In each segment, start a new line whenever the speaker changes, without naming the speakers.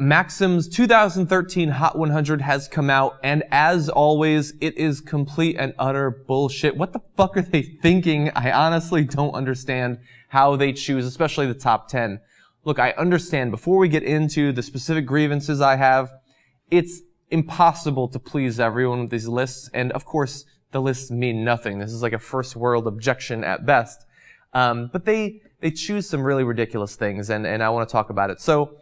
Maxim's 2013 Hot 100 has come out, and as always, it is complete and utter bullshit. What the fuck are they thinking? I honestly don't understand how they choose, especially the top 10. Look, I understand, before we get into the specific grievances I have, it's impossible to please everyone with these lists, and of course, the lists mean nothing. This is like a first world objection at best. But they choose some really ridiculous things, and I want to talk about it. So,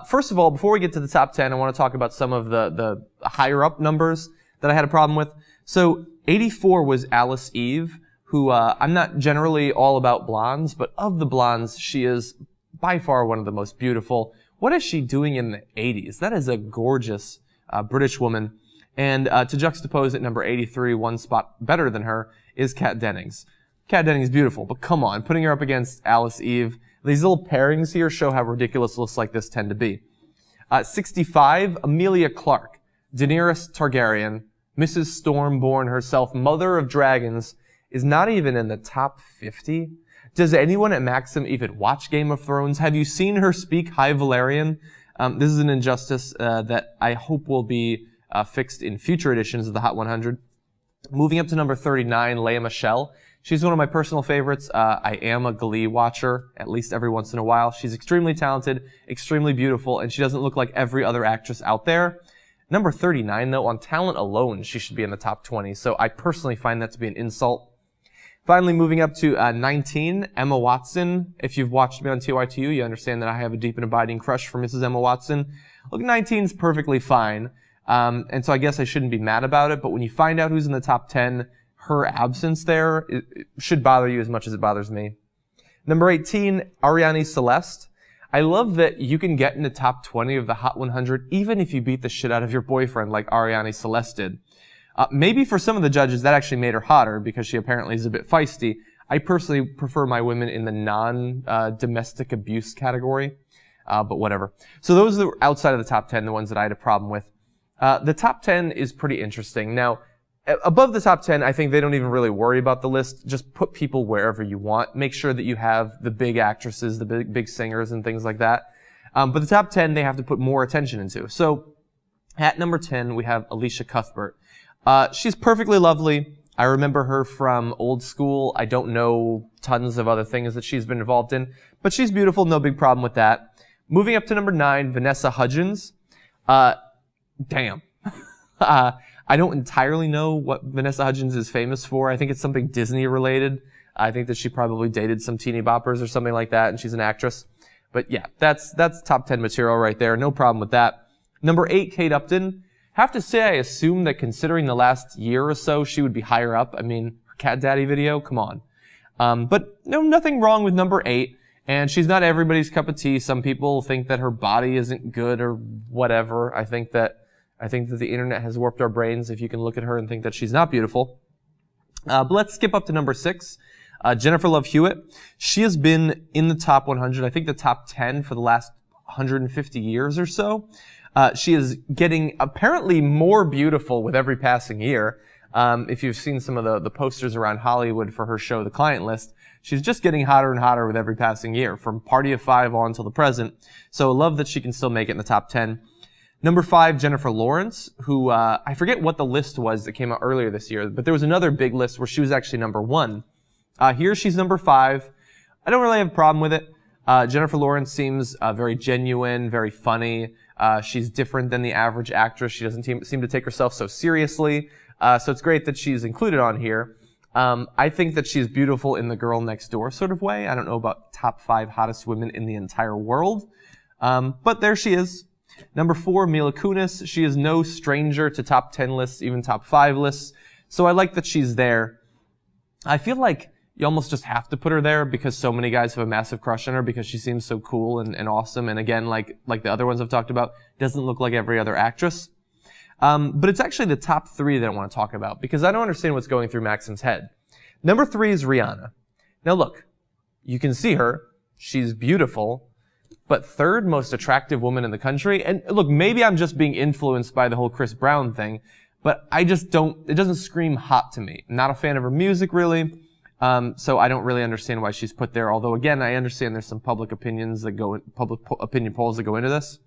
first of all, before we get to the top 10, I want to talk about some of the higher up numbers that I had a problem with. So 84 was Alice Eve, who I'm not generally all about blondes, but of the blondes, she is by far one of the most beautiful. What is she doing in the 80s? That is a gorgeous British woman. And to juxtapose at number 83, one spot better than her, is Kat Dennings. Kat Dennings is beautiful, but come on, putting her up against Alice Eve. These little pairings here show how ridiculous lists like this tend to be. 65, Emilia Clarke, Daenerys Targaryen, Mrs. Stormborn herself, Mother of Dragons, is not even in the top 50. Does anyone at Maxim even watch Game of Thrones? Have you seen her speak High Valyrian? This is an injustice that I hope will be fixed in future editions of the Hot 100. Moving up to number 39, Lea Michele. She's one of my personal favorites. I am a Glee watcher, at least every once in a while. She's extremely talented, extremely beautiful, and she doesn't look like every other actress out there. Number 39, though, on talent alone, she should be in the top 20, so I personally find that to be an insult. Finally, moving up to 19, Emma Watson. If you've watched me on tytu, you understand that I have a deep and abiding crush for Mrs. Emma Watson. Look, 19 is perfectly fine, and so I guess I shouldn't be mad about it, but when you find out who's in the top 10, her absence there it should bother you as much as it bothers me. Number 18, Ariane Celeste. I love that you can get in the top 20 of the Hot 100 even if you beat the shit out of your boyfriend like Ariane Celeste did. Maybe for some of the judges that actually made her hotter because she apparently is a bit feisty. I personally prefer my women in the non-domestic abuse category, but whatever. So those are outside of the top 10, the ones that I had a problem with. The top 10 is pretty interesting. Now, above the top 10, I think they don't even really worry about the list. Just put people wherever you want. Make sure that you have the big actresses, the big singers and things like that. But the top 10, they have to put more attention into. So, at number 10, we have Alicia Cuthbert. She's perfectly lovely. I remember her from Old School. I don't know tons of other things that she's been involved in, but she's beautiful, no big problem with that. Moving up to number 9, Vanessa Hudgens. Damn. I don't entirely know what Vanessa Hudgens is famous for. I think it's something Disney related. I think that she probably dated some teeny boppers or something like that, and she's an actress. But yeah, that's top 10 material right there. No problem with that. Number 8, Kate Upton. Have to say, I assume that considering the last year or so, she would be higher up. I mean, her Cat Daddy video, come on. But no, nothing wrong with number 8. And she's not everybody's cup of tea. Some people think that her body isn't good or whatever. I think that the internet has warped our brains if you can look at her and think that she's not beautiful. But let's skip up to number 6. Jennifer Love Hewitt. She has been in the top 100, I think the top 10 for the last 150 years or so. She is getting apparently more beautiful with every passing year. If you've seen some of the posters around Hollywood for her show, The Client List, she's just getting hotter and hotter with every passing year, from Party of Five on until the present. So I love that she can still make it in the top 10. Number 5, Jennifer Lawrence, who, I forget what the list was that came out earlier this year, but there was another big list where she was actually number 1. Here she's number 5. I don't really have a problem with it. Jennifer Lawrence seems very genuine, very funny. She's different than the average actress. She doesn't seem to take herself so seriously. So it's great that she's included on here. I think that she's beautiful in the girl next door sort of way. I don't know about top 5 hottest women in the entire world. But there she is. Number 4, Mila Kunis. She is no stranger to top 10 lists, even top 5 lists. So I like that she's there. I feel like you almost just have to put her there because so many guys have a massive crush on her because she seems so cool and awesome. And again, like the other ones I've talked about, doesn't look like every other actress. But it's actually the top 3 that I want to talk about because I don't understand what's going through Maxim's head. Number 3 is Rihanna. Now look, you can see her. She's beautiful. But third most attractive woman in the country. And look, maybe I'm just being influenced by the whole Chris Brown thing, but it doesn't scream hot to me. I'm not a fan of her music, really. So I don't really understand why she's put there. Although again, I understand there's some public opinion polls that go into this.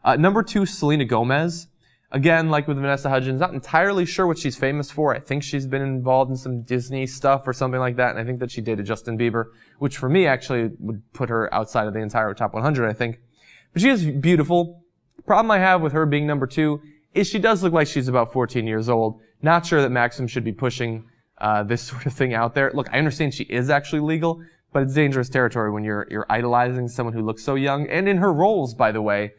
Number 2, Selena Gomez. Again, like with Vanessa Hudgens, not entirely sure what she's famous for. I think she's been involved in some Disney stuff or something like that, and I think that she dated Justin Bieber, which for me actually would put her outside of the entire top 100, I think. But she is beautiful. The problem I have with her being number 2 is she does look like she's about 14 years old. Not sure that Maxim should be pushing this sort of thing out there. Look, I understand she is actually legal, but it's dangerous territory when you're idolizing someone who looks so young, and in her roles, by the way,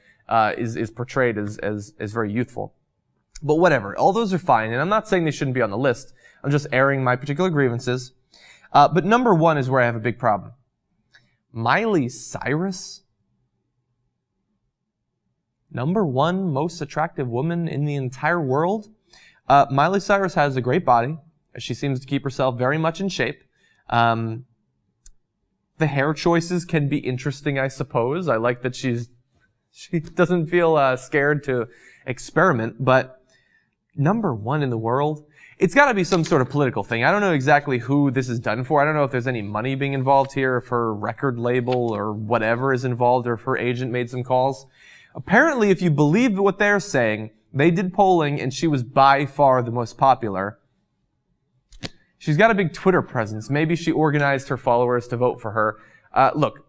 is portrayed as very youthful. But whatever, all those are fine, and I'm not saying they shouldn't be on the list. I'm just airing my particular grievances. But number 1 is where I have a big problem. Miley Cyrus? Number 1 most attractive woman in the entire world? Miley Cyrus has a great body. She seems to keep herself very much in shape. The hair choices can be interesting, I suppose. I like that she doesn't feel scared to experiment, but number 1 in the world? It's got to be some sort of political thing. I don't know exactly who this is done for. I don't know if there's any money being involved here, if her record label or whatever is involved, or if her agent made some calls. Apparently, if you believe what they're saying, they did polling and she was by far the most popular. She's got a big Twitter presence. Maybe she organized her followers to vote for her. Look,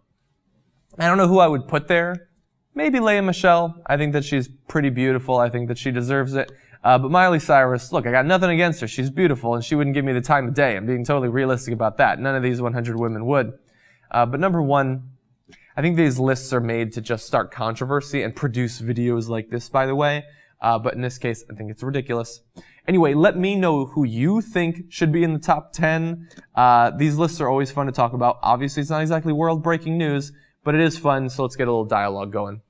I don't know who I would put there. Maybe Lea Michele. I think that she's pretty beautiful. I think that she deserves it. But Miley Cyrus, look, I got nothing against her. She's beautiful, and she wouldn't give me the time of day. I'm being totally realistic about that. None of these 100 women would. But number 1, I think these lists are made to just start controversy and produce videos like this, by the way. But in this case, I think it's ridiculous. Anyway, let me know who you think should be in the top 10. These lists are always fun to talk about. Obviously, it's not exactly world-breaking news, but it is fun, so let's get a little dialogue going.